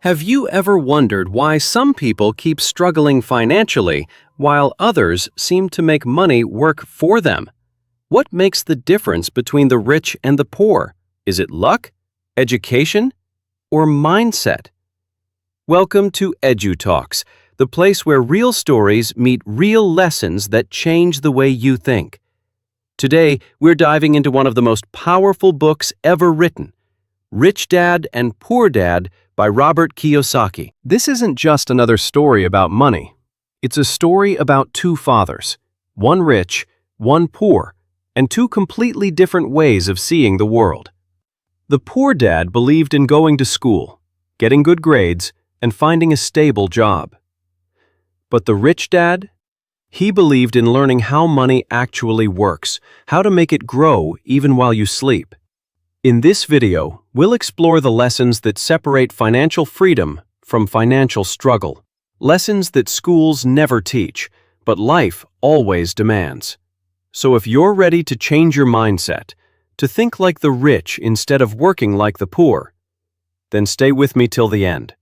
Have you ever wondered why some people keep struggling financially while others seem to make money work for them? What makes the difference between the rich and the poor? Is it luck, education, or mindset? Welcome to EduTalks, the place where real stories meet real lessons that change the way you think. Today, we're diving into one of the most powerful books ever written, Rich Dad and Poor Dad by Robert Kiyosaki. This isn't just another story about money. It's a story about two fathers, one rich, one poor, and two completely different ways of seeing the world. The poor dad believed in going to school, getting good grades, and finding a stable job. But the rich dad? He believed in learning how money actually works, how to make it grow even while you sleep. In this video, we'll explore the lessons that separate financial freedom from financial struggle. Lessons that schools never teach, but life always demands. So if you're ready to change your mindset, to think like the rich instead of working like the poor, then stay with me till the end,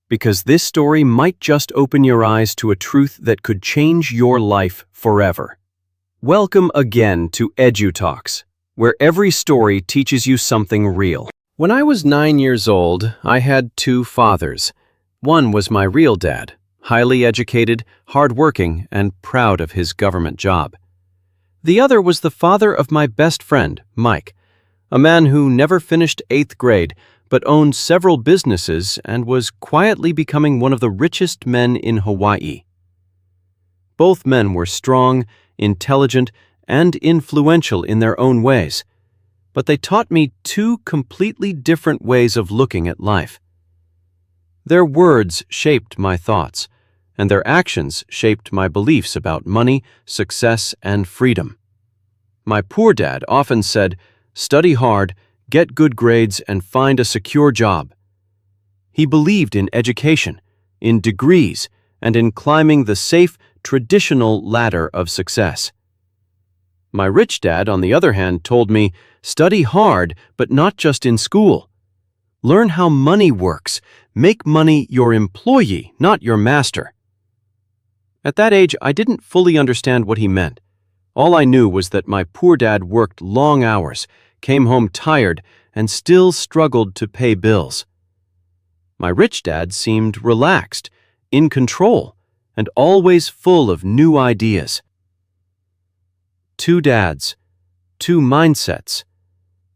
because this story might just open your eyes to a truth that could change your life forever. Welcome again to EduTalks, where every story teaches you something real. When I was 9 years old, I had two fathers. One was my real dad, highly educated, hardworking, and proud of his government job. The other was the father of my best friend, Mike, a man who never finished 8th grade, but owned several businesses and was quietly becoming one of the richest men in Hawaii. Both men were strong, intelligent, and influential in their own ways, but they taught me two completely different ways of looking at life. Their words shaped my thoughts, and their actions shaped my beliefs about money, success, and freedom. My poor dad often said, "Study hard, get good grades, and find a secure job." He believed in education, in degrees, and in climbing the safe, traditional ladder of success. My rich dad, on the other hand, told me, "Study hard, but not just in school. Learn how money works. Make money your employee, not your master." At that age, I didn't fully understand what he meant. All I knew was that my poor dad worked long hours, came home tired, and still struggled to pay bills. My rich dad seemed relaxed, in control, and always full of new ideas. Two dads, two mindsets,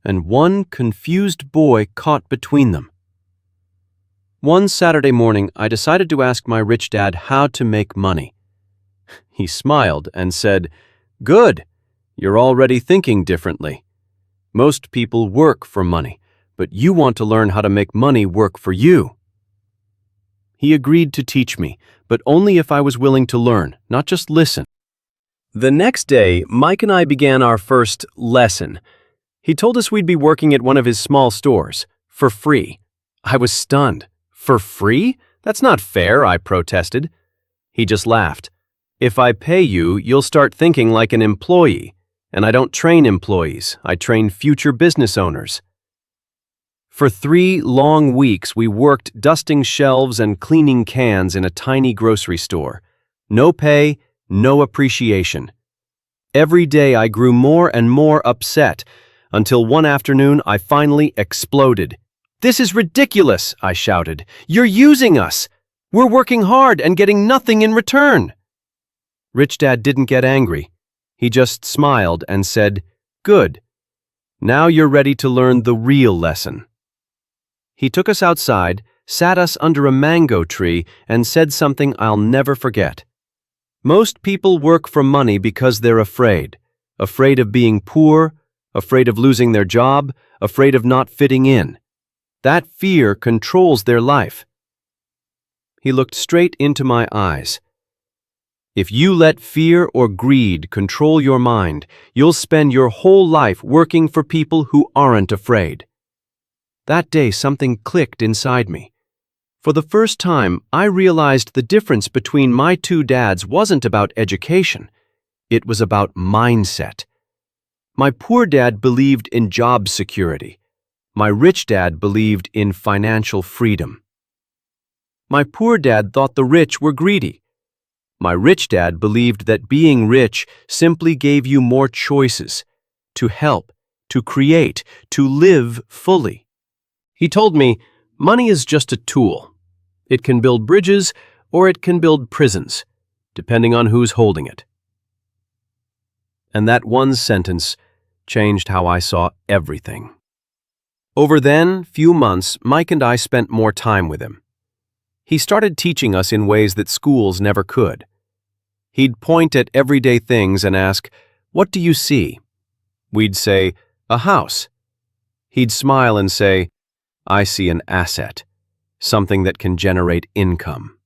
and one confused boy caught between them. One Saturday morning, I decided to ask my rich dad how to make money. He smiled and said, "Good, you're already thinking differently. Most people work for money, but you want to learn how to make money work for you." He agreed to teach me, but only if I was willing to learn, not just listen. The next day, Mike and I began our first lesson. He told us we'd be working at one of his small stores, for free. I was stunned. "For free? That's not fair," I protested. He just laughed. "If I pay you, you'll start thinking like an employee. And I don't train employees, I train future business owners." For 3 long weeks, we worked dusting shelves and cleaning cans in a tiny grocery store. No pay, no appreciation. Every day I grew more and more upset, until one afternoon I finally exploded. "This is ridiculous," I shouted. "You're using us. We're working hard and getting nothing in return." Rich Dad didn't get angry. He just smiled and said, "Good. Now you're ready to learn the real lesson." He took us outside, sat us under a mango tree, and said something I'll never forget. "Most people work for money because they're afraid. Afraid of being poor, afraid of losing their job, afraid of not fitting in. That fear controls their life." He looked straight into my eyes. "If you let fear or greed control your mind, you'll spend your whole life working for people who aren't afraid." That day, something clicked inside me. For the first time, I realized the difference between my two dads wasn't about education. It was about mindset. My poor dad believed in job security. My rich dad believed in financial freedom. My poor dad thought the rich were greedy. My rich dad believed that being rich simply gave you more choices to help, to create, to live fully. He told me, money is just a tool. It can build bridges or it can build prisons, depending on who's holding it. And that one sentence changed how I saw everything. Over then few months, Mike and I spent more time with him. He started teaching us in ways that schools never could. He'd point at everyday things and ask, "What do you see?" We'd say, "A house." He'd smile and say, "I see an asset, something that can generate income."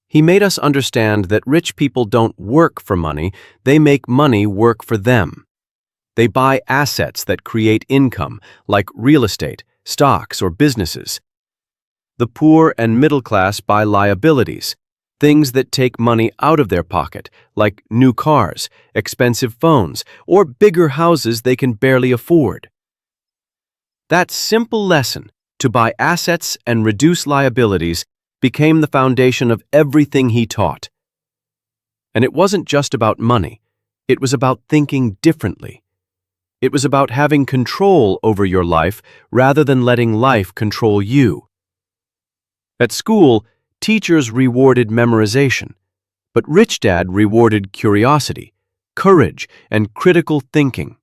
He made us understand that rich people don't work for money, they make money work for them. They buy assets that create income, like real estate, stocks, or businesses. The poor and middle class buy liabilities, things that take money out of their pocket, like new cars, expensive phones, or bigger houses they can barely afford. That simple lesson, to buy assets and reduce liabilities, became the foundation of everything he taught. And it wasn't just about money. It was about thinking differently. It was about having control over your life rather than letting life control you. At school, teachers rewarded memorization, but Rich Dad rewarded curiosity, courage, and critical thinking.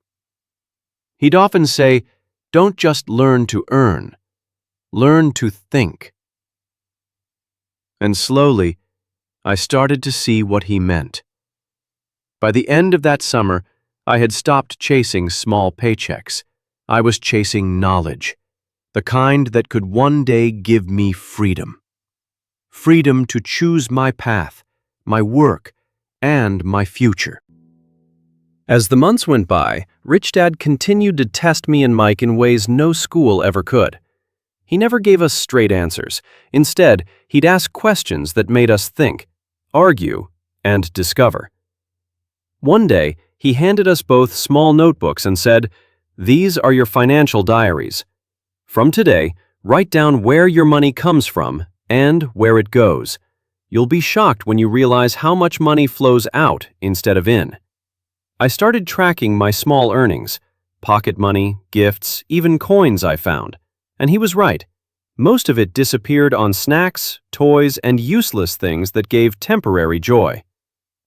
He'd often say, "Don't just learn to earn, learn to think." And slowly, I started to see what he meant. By the end of that summer, I had stopped chasing small paychecks. I was chasing knowledge, the kind that could one day give me freedom. Freedom to choose my path, my work, and my future. As the months went by, Rich Dad continued to test me and Mike in ways no school ever could. He never gave us straight answers. Instead, he'd ask questions that made us think, argue, and discover. One day, he handed us both small notebooks and said, "These are your financial diaries. From today, write down where your money comes from and where it goes. You'll be shocked when you realize how much money flows out instead of in." I started tracking my small earnings, pocket money, gifts, even coins I found. And he was right. Most of it disappeared on snacks, toys, and useless things that gave temporary joy.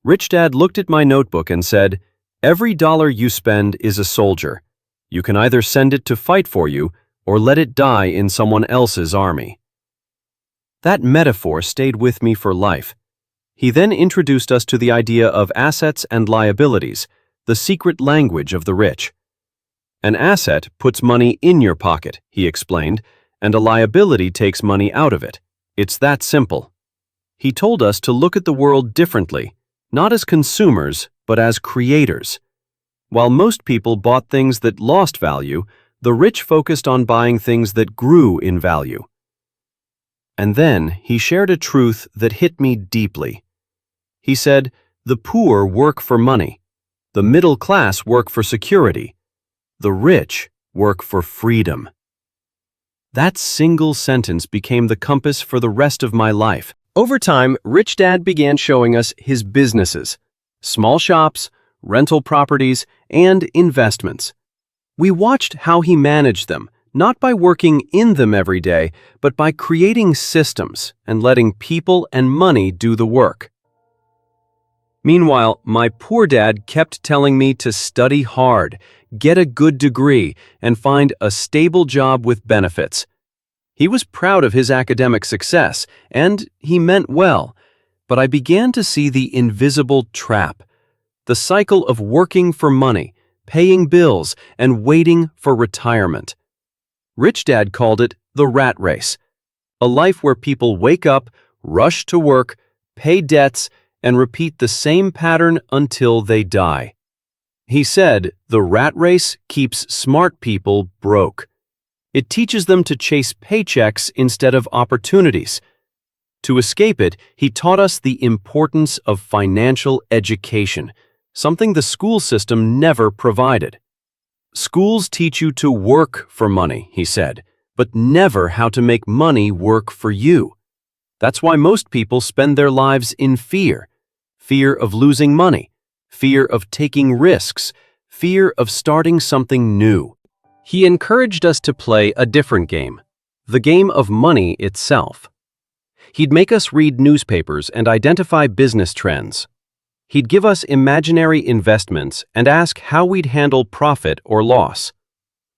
Rich Dad looked at my notebook and said, "Every dollar you spend is a soldier. You can either send it to fight for you or let it die in someone else's army." That metaphor stayed with me for life. He then introduced us to the idea of assets and liabilities, the secret language of the rich. An asset puts money in your pocket, he explained, and a liability takes money out of it. It's that simple. He told us to look at the world differently, not as consumers, but as creators. While most people bought things that lost value, the rich focused on buying things that grew in value. And then he shared a truth that hit me deeply. He said, "The poor work for money. The middle class work for security. The rich work for freedom." That single sentence became the compass for the rest of my life. Over time, Rich Dad began showing us his businesses, small shops, rental properties, and investments. We watched how he managed them, not by working in them every day, but by creating systems and letting people and money do the work. Meanwhile, my poor dad kept telling me to study hard, get a good degree, and find a stable job with benefits. He was proud of his academic success, and he meant well, but I began to see the invisible trap, the cycle of working for money, paying bills, and waiting for retirement. Rich Dad called it the rat race, a life where people wake up, rush to work, pay debts, and repeat the same pattern until they die. He said, the rat race keeps smart people broke. It teaches them to chase paychecks instead of opportunities. To escape it, he taught us the importance of financial education, something the school system never provided. Schools teach you to work for money, he said, but never how to make money work for you. That's why most people spend their lives in fear. Fear of losing money, fear of taking risks, fear of starting something new. He encouraged us to play a different game, the game of money itself. He'd make us read newspapers and identify business trends. He'd give us imaginary investments and ask how we'd handle profit or loss.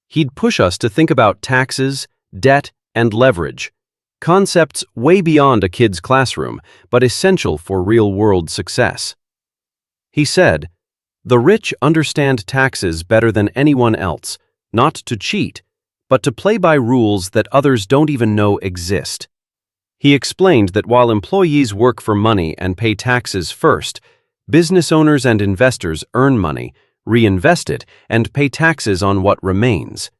He'd push us to think about taxes, debt, and leverage, concepts way beyond a kid's classroom, but essential for real-world success. He said, "The rich understand taxes better than anyone else, not to cheat, but to play by rules that others don't even know exist." He explained that while employees work for money and pay taxes first, business owners and investors earn money, reinvest it, and pay taxes on what remains.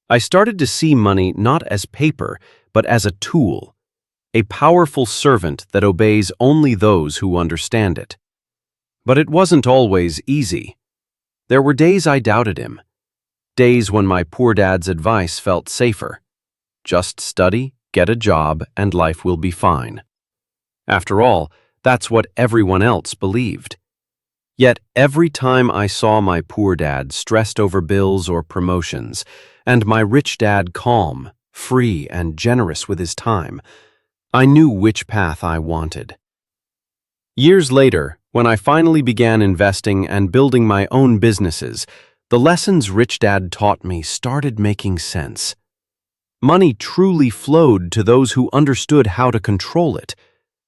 I started to see money not as paper, but as a tool, a powerful servant that obeys only those who understand it. But it wasn't always easy. There were days I doubted him, days when my poor dad's advice felt safer. Just study, get a job, and life will be fine. After all, that's what everyone else believed. Yet every time I saw my poor dad stressed over bills or promotions, and my rich dad calm, free, and generous with his time, I knew which path I wanted. Years later, when I finally began investing and building my own businesses, the lessons Rich Dad taught me started making sense. Money truly flowed to those who understood how to control it,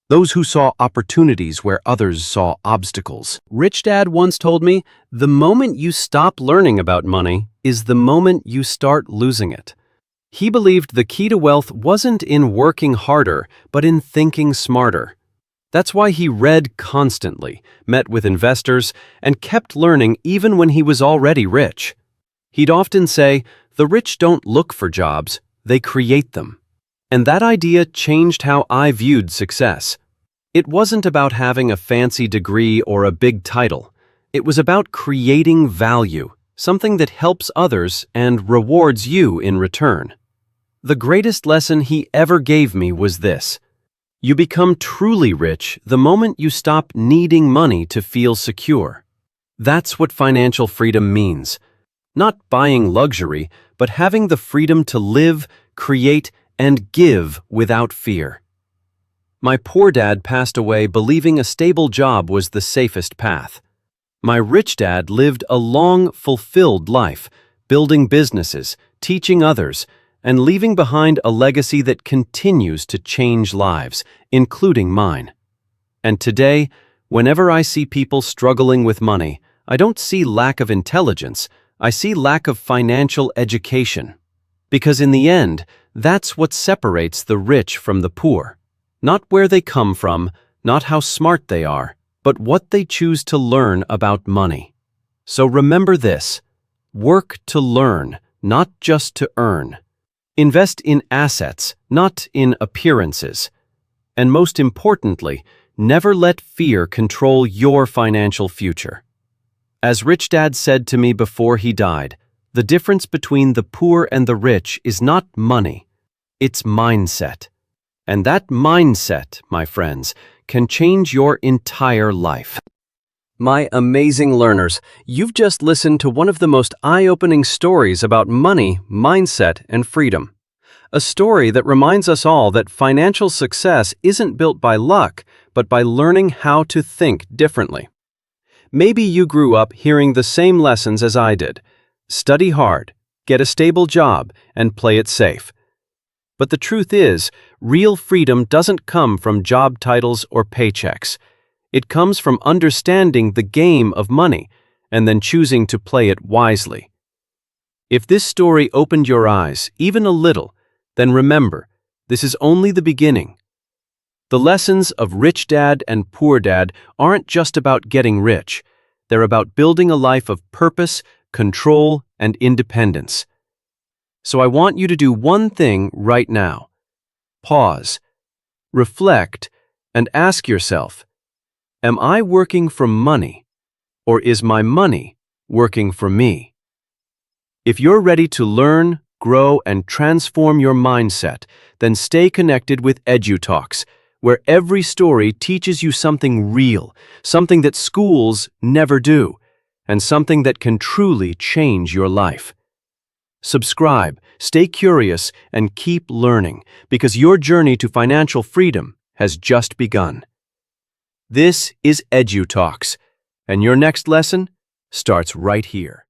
those who saw opportunities where others saw obstacles. Rich Dad once told me, "The moment you stop learning about money is the moment you start losing it." He believed the key to wealth wasn't in working harder, but in thinking smarter. That's why he read constantly, met with investors, and kept learning even when he was already rich. He'd often say, "The rich don't look for jobs, they create them." And that idea changed how I viewed success. It wasn't about having a fancy degree or a big title. It was about creating value, something that helps others and rewards you in return. The greatest lesson he ever gave me was this: you become truly rich the moment you stop needing money to feel secure. That's what financial freedom means. Not buying luxury, but having the freedom to live, create, and give without fear. My poor dad passed away believing a stable job was the safest path. My rich dad lived a long, fulfilled life, building businesses, teaching others, and leaving behind a legacy that continues to change lives, including mine. And today, whenever I see people struggling with money, I don't see lack of intelligence, I see lack of financial education. Because in the end, that's what separates the rich from the poor. Not where they come from, not how smart they are, but what they choose to learn about money. So remember this: work to learn, not just to earn. Invest in assets, not in appearances. And most importantly, never let fear control your financial future. As Rich Dad said to me before he died, the difference between the poor and the rich is not money, it's mindset. And that mindset, my friends, can change your entire life. My amazing learners, you've just listened to one of the most eye-opening stories about money, mindset, and freedom. A story that reminds us all that financial success isn't built by luck, but by learning how to think differently. Maybe you grew up hearing the same lessons as I did. Study hard, get a stable job, and play it safe. But the truth is, real freedom doesn't come from job titles or paychecks. It comes from understanding the game of money and then choosing to play it wisely. If this story opened your eyes, even a little, then remember, this is only the beginning. The lessons of Rich Dad and Poor Dad aren't just about getting rich. They're about building a life of purpose, control, and independence. So I want you to do one thing right now. Pause, reflect, and ask yourself, am I working for money, or is my money working for me? If you're ready to learn, grow, and transform your mindset, then stay connected with EduTalks, where every story teaches you something real, something that schools never do, and something that can truly change your life. Subscribe, stay curious, and keep learning, because your journey to financial freedom has just begun. This is EduTalks, and your next lesson starts right here.